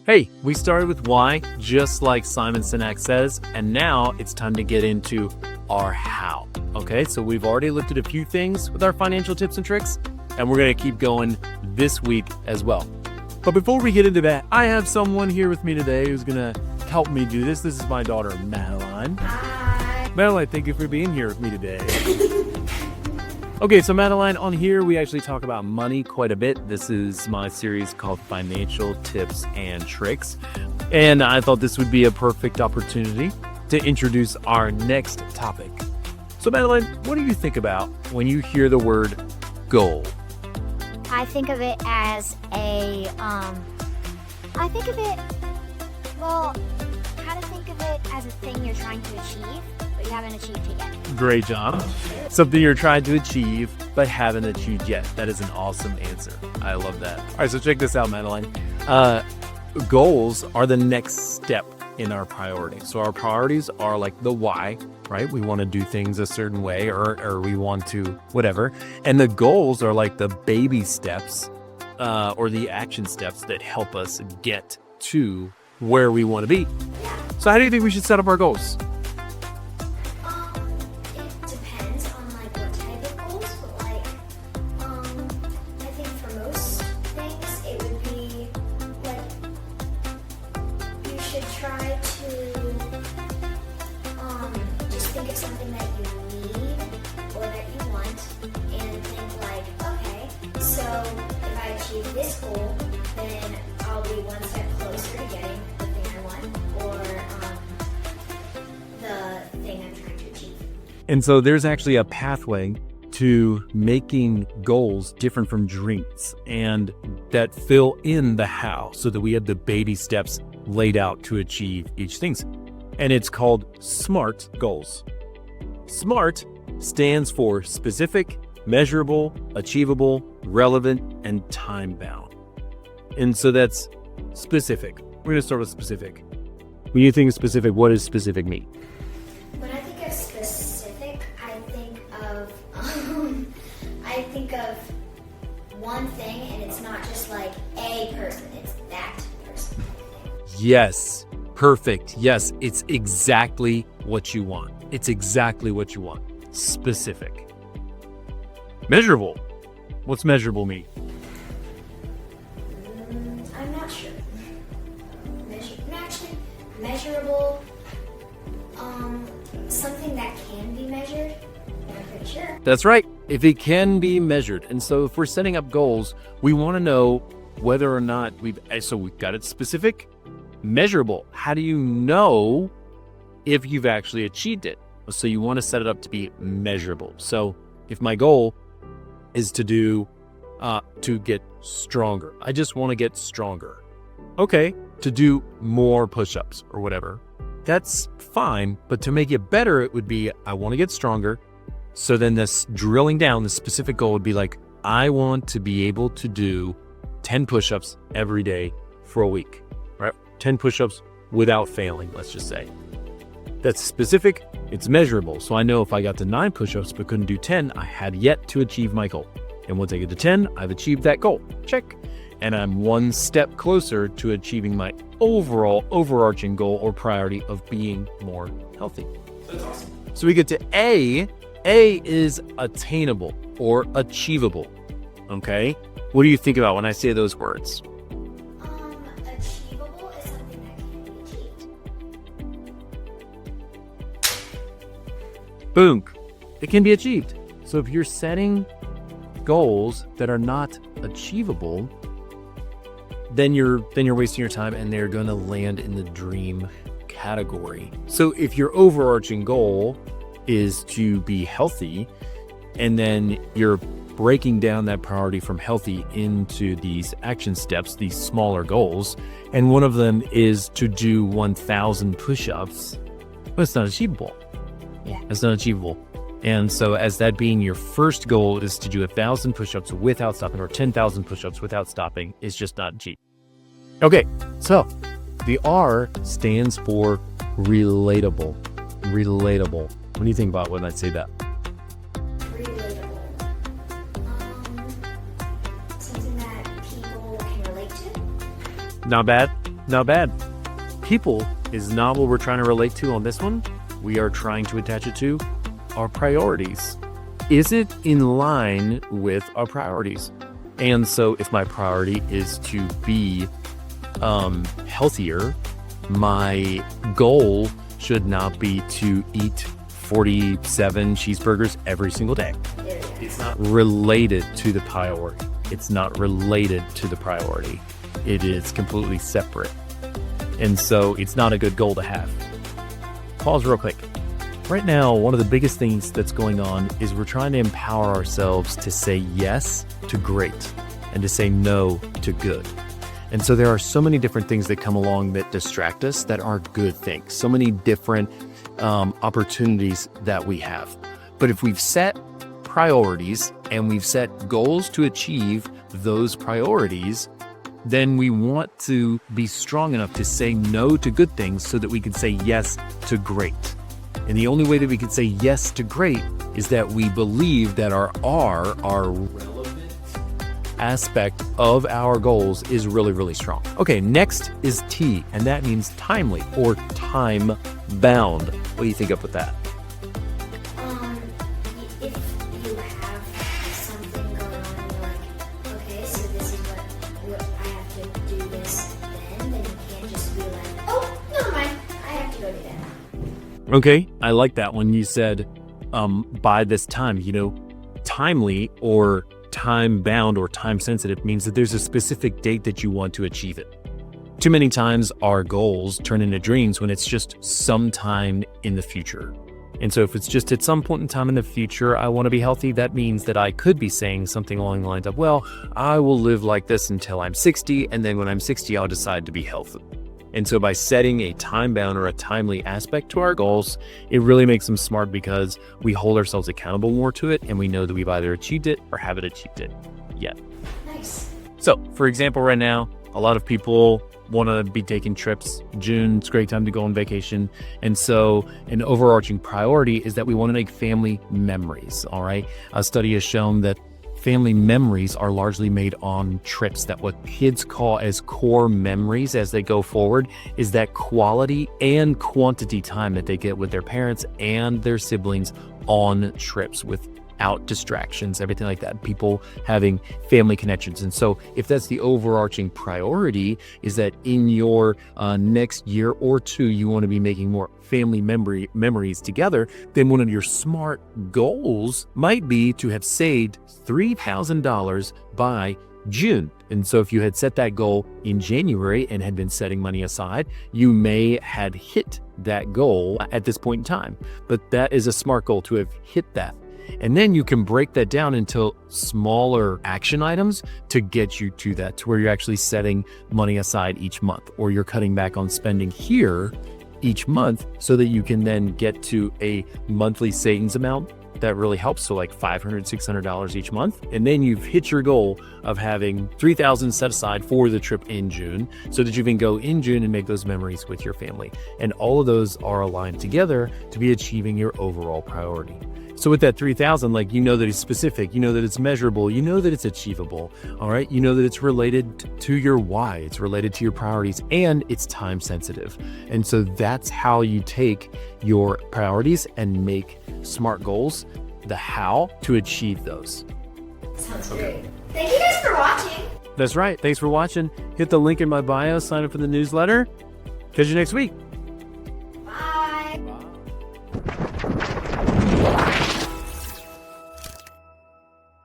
Hey, we started with why, just like Simon Sinek says, and now it's time to get into our how. Okay, so we've already looked at a few things with our financial tips and tricks, and we're going to keep going this week as well. But before we get into that, I have someone here with me today who's going to help me do this. This is my daughter, Madeline. Hi. Madeline, thank you for being here with me today. Okay, so Madeline, on here, we actually talk about money quite a bit. This is my series called Financial Tips and Tricks. And I thought this would be a perfect opportunity to introduce our next topic. So Madeline, what do you think about when you hear the word goal? I think of it as a thing you're trying to achieve, but you haven't achieved it yet. Great job. Something you're trying to achieve, but haven't achieved yet. That is an awesome answer. I love that. All right, so check this out, Madeline. Goals are the next step in our priorities. So our priorities are like the why, right? We want to do things a certain way or we want to whatever. And the goals are like the baby steps or the action steps that help us get to where we want to be. So how do you think we should set up our goals? It depends on what type of goals, but I think for most things it would be you should try to just think of something that you need or that you want and think okay, so if I achieve this goal, then I'll be one step closer to getting the thing I want or the thing I'm trying to achieve. And so there's actually a pathway to making goals different from dreams and that fill in the how so that we have the baby steps laid out to achieve each thing. And it's called SMART goals. SMART stands for specific, measurable, achievable, relevant, and time-bound. And so that's specific. We're going to start with specific. When you think of specific, what does specific mean? When I think of specific, I think of one thing, and it's not just like a person, it's that person. Yes, perfect. Yes, it's exactly what you want. It's exactly what you want. Specific. Measurable. What's measurable mean? I'm not sure. Measurable, something that can be measured, I'm pretty sure. That's right. If it can be measured. And so if we're setting up goals, we want to know whether or not we've got it specific, measurable. How do you know if you've actually achieved it? So you want to set it up to be measurable. So if my goal is to get stronger, I just want to get stronger. Okay, to do more push-ups or whatever. That's fine, but to make it better, it would be, I want to get stronger. So then this drilling down, the specific goal would be like, I want to be able to do 10 push-ups every day for a week, right? 10 push-ups without failing, let's just say. That's specific, it's measurable. So I know if I got to 9 push-ups but couldn't do 10, I had yet to achieve my goal. And once I get to 10, I've achieved that goal. Check. And I'm one step closer to achieving my overall overarching goal or priority of being more healthy. That's awesome. So we get to A. A is attainable or achievable. Okay? What do you think about when I say those words? Achievable is something that can be achieved. Boom. It can be achieved. So if you're setting goals that are not achievable, then you're wasting your time and they're going to land in the dream category. So if your overarching goal is to be healthy and then you're breaking down that priority from healthy into these action steps, these smaller goals, and one of them is to do 1,000 push-ups, but it's not achievable. Yeah. It's not achievable. And so as that being your first goal is to do 1,000 push-ups without stopping or 10,000 push-ups without stopping, it's just not achieved. Okay, so the R stands for relatable. Relatable. What do you think about when I say that? Relatable. Something that people can relate to. Not bad? not bad. People is not what we're trying to relate to on this one. We are trying to attach it to our priorities. Is it in line with our priorities? And so if my priority is to be healthier, my goal should not be to eat 47 cheeseburgers every single day. It's not related to the priority. It's not related to the priority. It is completely separate. And so it's not a good goal to have. Pause real quick. Right now, one of the biggest things that's going on is we're trying to empower ourselves to say yes to great and to say no to good. And so there are so many different things that come along that distract us that are good things. So many different opportunities that we have. But if we've set priorities and we've set goals to achieve those priorities, then we want to be strong enough to say no to good things so that we can say yes to great. And the only way that we can say yes to great is that we believe that our relevant aspect of our goals is really, really strong. Okay, next is T, and that means timely or time bound. What do you think up with that? If you have something going on, you're like, okay, so this is what I have to do this then you can't just be like, oh, never mind, I have to go do that. Okay, I like that one. You said by this time, timely or time bound or time sensitive means that there's a specific date that you want to achieve it. Too many times our goals turn into dreams when it's just sometime in the future. And so if it's just at some point in time in the future, I want to be healthy, that means that I could be saying something along the lines of, well, I will live like this until I'm 60, and then when I'm 60, I'll decide to be healthy. And so by setting a time-bound or a timely aspect to our goals, it really makes them smart because we hold ourselves accountable more to it, and we know that we've either achieved it or haven't achieved it yet. Nice. So, for example, right now, a lot of people want to be taking trips. June, it's a great time to go on vacation. And so an overarching priority is that we want to make family memories, all right? A study has shown that family memories are largely made on trips, that what kids call as core memories as they go forward is that quality and quantity time that they get with their parents and their siblings on trips without distractions, everything like that, people having family connections. And so if that's the overarching priority, is that in your next year or two, you want to be making more family memories together, then one of your smart goals might be to have saved $3,000 by June. And so if you had set that goal in January and had been setting money aside, you may had hit that goal at this point in time. But that is a smart goal to have hit that. And then you can break that down into smaller action items to get you to that, to where you're actually setting money aside each month, or you're cutting back on spending here each month so that you can then get to a monthly savings amount that really helps. So like $500, $600 each month. And then you've hit your goal of having $3,000 set aside for the trip in June so that you can go in June and make those memories with your family. And all of those are aligned together to be achieving your overall priority. So with that 3,000, like, you know that it's specific, you know that it's measurable, you know that it's achievable, all right? You know that it's related to your why, it's related to your priorities, and it's time sensitive. And so that's how you take your priorities and make smart goals, the how to achieve those. Sounds great. Thank you guys for watching. That's right. Thanks for watching. Hit the link in my bio, sign up for the newsletter. Catch you next week.